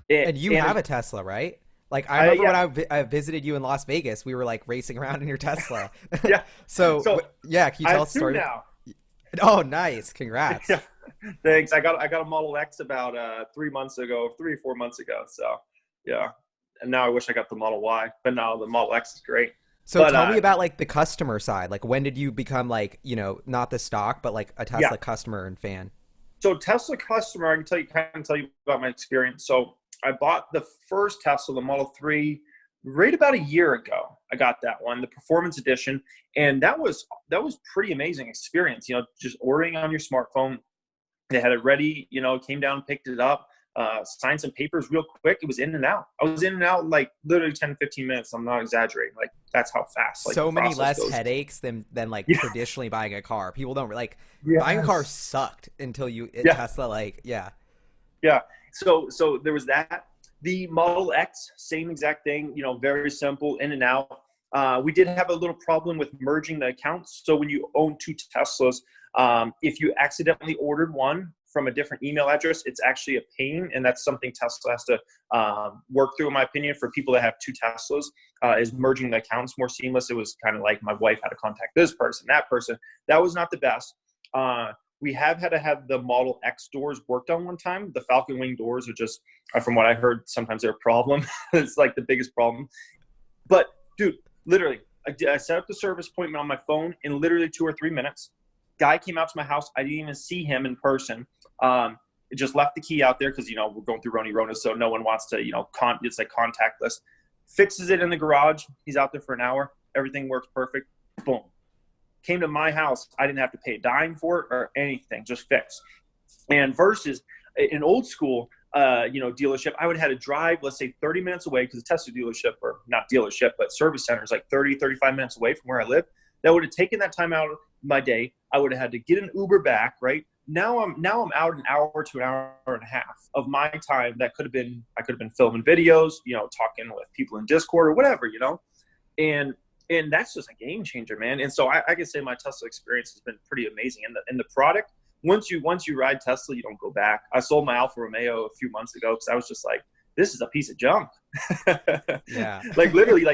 And you have And a Tesla, right? Like I I, remember yeah, when I visited you in Las Vegas, we were like racing around in your Tesla. yeah. So So yeah, can you I tell have us a two story? now. Oh, nice! Congrats. Yeah, thanks. I got a Model X about 3 months ago, 3 or 4 months ago. So yeah, and now I wish I got the Model Y, but now the Model X is great. So But tell me about like the customer side. Like when did you become like, not the stock, but like a yeah, Tesla customer and fan? so Tesla customer, I can tell you about my experience. So I bought the first Tesla, the Model 3, right about a year ago. I got that one, the Performance Edition, and that was pretty amazing experience. Just ordering on your smartphone. They had it ready, came down, picked it up, signed some papers real quick. It was in and out. I was in and out in like literally 10, 15 minutes. I'm not exaggerating. Like that's how fast like the So many process less goes. headaches than like Yeah. traditionally buying a car. People don't like buying a car Yes. sucked until Yeah. Tesla like yeah. Yeah. So there was that. The Model X, same exact thing, very simple, in and out. We did have a little problem with merging the accounts. So when you own two Teslas, if you accidentally ordered one from a different email address, it's actually a pain, and that's something Tesla has to work through, in my opinion, for people that have two Teslas, is merging the accounts more seamless. It was kind of like my wife had to contact this person, that person. That was not the best. We have had to have the Model X doors worked on one time. The Falcon Wing doors are just, from what I heard, sometimes they're a problem. It's like the biggest problem. But dude, literally, I set up the service appointment on my phone in literally 2 or 3 minutes. Guy came out to my house. I didn't even see him in person. It just left the key out there because we're going through Roni Rona, so no one wants to it's like contactless. Fixes it in the garage. He's out there for an hour. Everything works perfect. Boom. Came to my house. I didn't have to pay a dime for it or anything. Just fixed. And versus an old school dealership, I would have had to drive, let's say 30 minutes away, because a Tesla dealership, or not dealership, but service center is like 30, 35 minutes away from where I live. That would have taken that time out of my day. I would have had to get an Uber back, right? Now I'm out an hour to an hour and a half of my time that I could have been filming videos, talking with people in Discord or whatever, and that's just a game changer, man. And so I can say my Tesla experience has been pretty amazing. And the product, once you ride Tesla, you don't go back. I sold my Alfa Romeo a few months ago because I was just like, this is a piece of junk. Yeah. Like literally,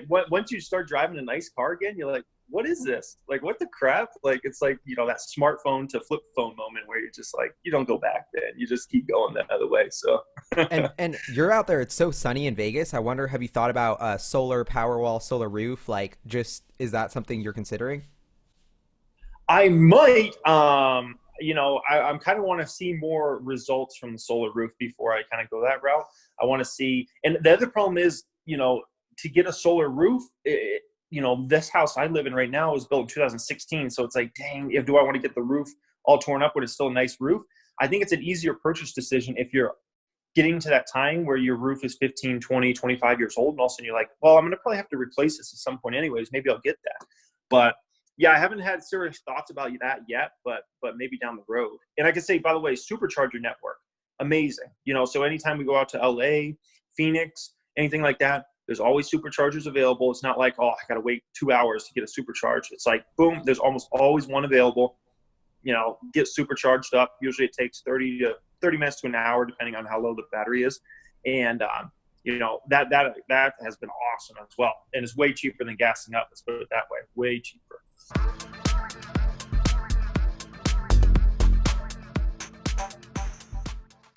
once you start driving a nice car again, you're like, what is this? Like, what the crap? Like, it's like that smartphone to flip phone moment where you're just like, you don't go back, man. You just keep going the other way. So And you're out there. It's so sunny in Vegas. I wonder, have you thought about solar power wall, solar roof? Like, just is that something you're considering? I might, I'm kind of want to see more results from the solar roof before I kind of go that route. I want to see, and the other problem is, to get a solar roof, this house I live in right now was built in 2016. So it's like, dang, if do I want to get the roof all torn up when it's still a nice roof? I think it's an easier purchase decision if you're getting to that time where your roof is 15, 20, 25 years old. And all of a sudden you're like, well, I'm going to probably have to replace this at some point anyways. Maybe I'll get that. But yeah, I haven't had serious thoughts about that yet, but maybe down the road. And I can say, by the way, supercharger network, amazing. So anytime we go out to LA, Phoenix, anything like that, there's always superchargers available. It's not like, oh, I got to wait 2 hours to get a supercharge. It's like, boom, there's almost always one available. Get supercharged up. Usually it takes 30 minutes to an hour, depending on how low the battery is. And, that has been awesome as well. And it's way cheaper than gassing up. Let's put it that way. Way cheaper.